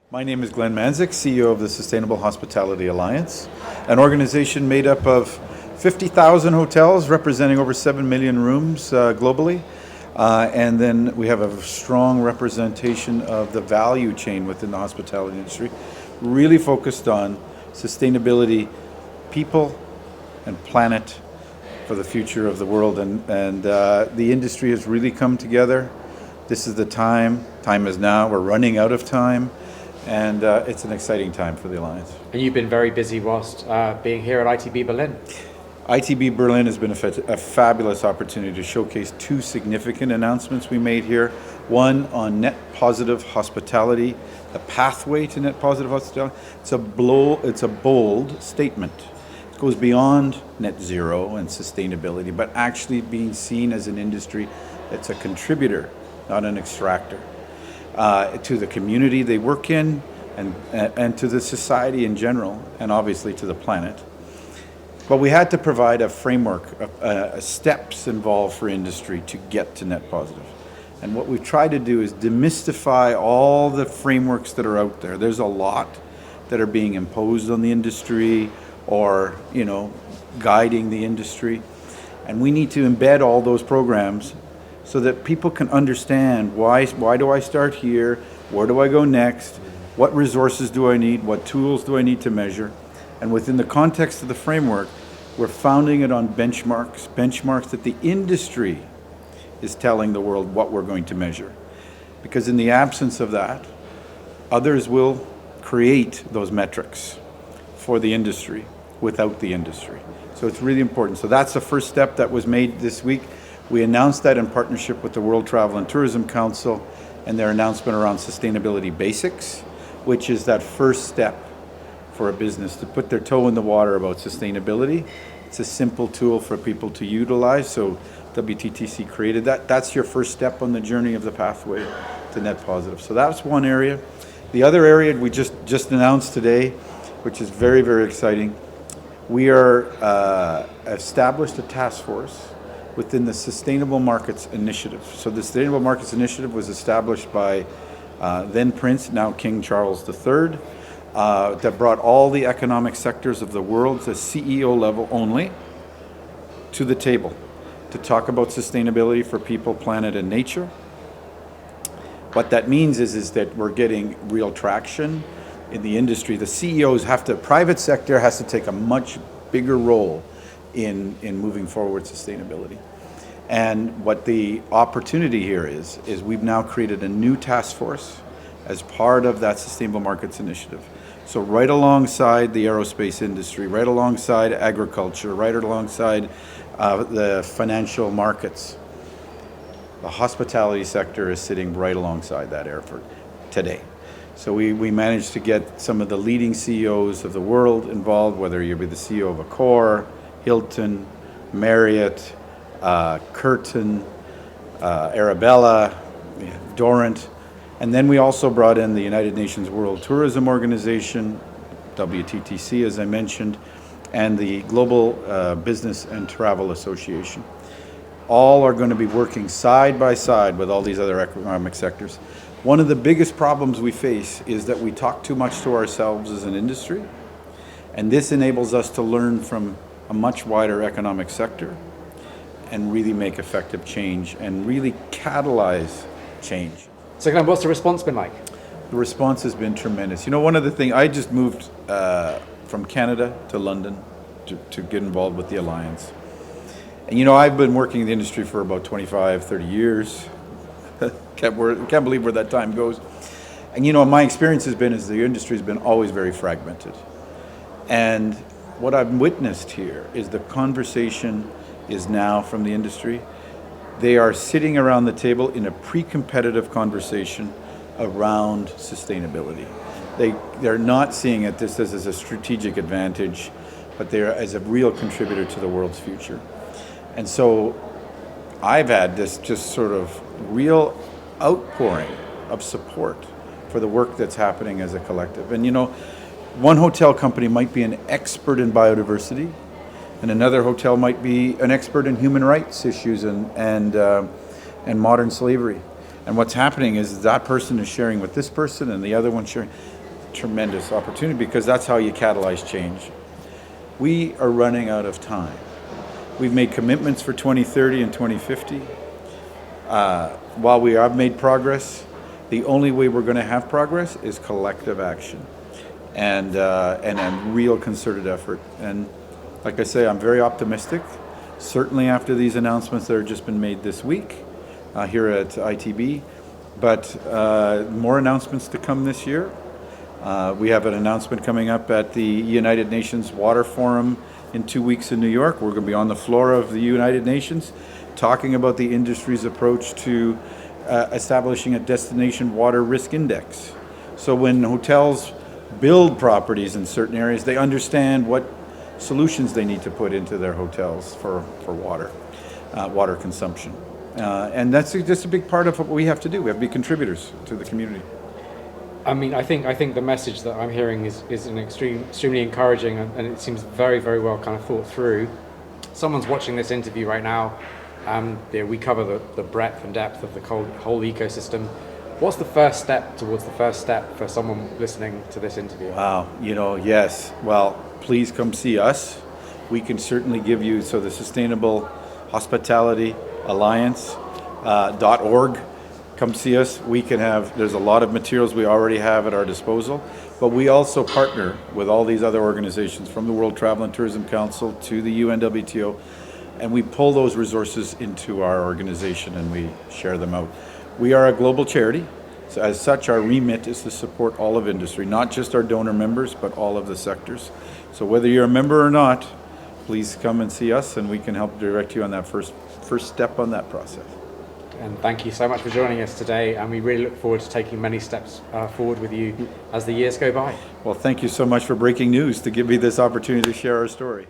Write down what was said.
My name is Glenn Mandziuk, CEO of the Sustainable Hospitality Alliance, an organization made up of 50,000 hotels representing over 7 million rooms globally. And then we have a strong representation of the value chain within the hospitality industry, really focused on sustainability, people and planet for the future of the world. And the industry has really come together. This is the time. Time is now. We're running out of time. And it's an exciting time for the Alliance. And you've been very busy whilst being here at ITB Berlin. ITB Berlin has been a fabulous opportunity to showcase two significant announcements we made here. One on net positive hospitality, the pathway to net positive hospitality. It's a bold statement. It goes beyond net zero and sustainability, but actually being seen as an industry that's a contributor, not an extractor. To the community they work in and to the society in general, and obviously to the planet. But we had to provide a framework, steps involved for industry to get to net positive. And what we've tried to do is demystify all the frameworks that are out there. There's a lot that are being imposed on the industry or, guiding the industry. And we need to embed all those programs so that people can understand why do I start here, where do I go next, what resources do I need, what tools do I need to measure. And within the context of the framework, we're founding it on benchmarks that the industry is telling the world what we're going to measure. Because in the absence of that, others will create those metrics for the industry without the industry. So it's really important. So that's the first step that was made this week. We announced that in partnership with the World Travel and Tourism Council and their announcement around sustainability basics, which is that first step for a business to put their toe in the water about sustainability. It's a simple tool for people to utilize, so WTTC created that. That's your first step on the journey of the pathway to net positive. So that's one area. The other area we just announced today, which is very, very exciting, we are established a task force within the Sustainable Markets Initiative. So the Sustainable Markets Initiative was established by then Prince, now King Charles III, that brought all the economic sectors of the world to CEO level only to the table to talk about sustainability for people, planet, and nature. What that means is that we're getting real traction in the industry. The CEOs private sector has to take a much bigger role in moving forward sustainability. And what the opportunity here is we've now created a new task force as part of that Sustainable Markets Initiative. So right alongside the aerospace industry, right alongside agriculture, right alongside the financial markets, the hospitality sector is sitting right alongside that effort today. So we managed to get some of the leading CEOs of the world involved, whether you be the CEO of Accor, Hilton, Marriott, Curtin, Arabella, Dorrant. And then we also brought in the United Nations World Tourism Organization, WTTC as I mentioned, and the Global Business and Travel Association. All are going to be working side by side with all these other economic sectors. One of the biggest problems we face is that we talk too much to ourselves as an industry, and this enables us to learn from a much wider economic sector and really make effective change and really catalyze change. So Glenn, what's the response been like? The response has been tremendous. One of the things, I just moved from Canada to London to get involved with the Alliance. And I've been working in the industry for about 25, 30 years. Can't believe where that time goes. And my experience has been is the industry has been always very fragmented. And what I've witnessed here is the conversation is now from the industry. They are sitting around the table in a pre-competitive conversation around sustainability. They're not seeing it this as a strategic advantage, but they're as a real contributor to the world's future. And so I've had this just sort of real outpouring of support for the work that's happening as a collective. And one hotel company might be an expert in biodiversity, and another hotel might be an expert in human rights issues and modern slavery. And what's happening is that person is sharing with this person and the other one sharing. tremendous opportunity because that's how you catalyze change. We are running out of time. We've made commitments for 2030 and 2050. While we have made progress, the only way we're going to have progress is collective action and a real concerted effort. And like I say, I'm very optimistic. Certainly after these announcements that have just been made this week here at ITB, but more announcements to come this year. We have an announcement coming up at the United Nations Water Forum in 2 weeks in New York. We're going to be on the floor of the United Nations talking about the industry's approach to establishing a destination water risk index. So when hotels build properties in certain areas, they understand what solutions they need to put into their hotels for water consumption. And that's just a big part of what we have to do. We have to be contributors to the community. I mean, I think the message that I'm hearing is an extremely encouraging, and it seems very, very well kind of thought through. Someone's watching this interview right now. We cover the breadth and depth of the whole ecosystem. What's the first step towards the first step for someone listening to this interview? Wow, yes. Well, please come see us. We can certainly give you, so the Sustainable Hospitality Alliance.org. Come see us. There's a lot of materials we already have at our disposal, but we also partner with all these other organizations from the World Travel and Tourism Council to the UNWTO, and we pull those resources into our organization and we share them out. We are a global charity. So as such, our remit is to support all of industry, not just our donor members, but all of the sectors. So whether you're a member or not, please come and see us and we can help direct you on that first step on that process. And thank you so much for joining us today, and we really look forward to taking many steps forward with you as the years go by. Well, thank you so much for breaking news to give me this opportunity to share our story.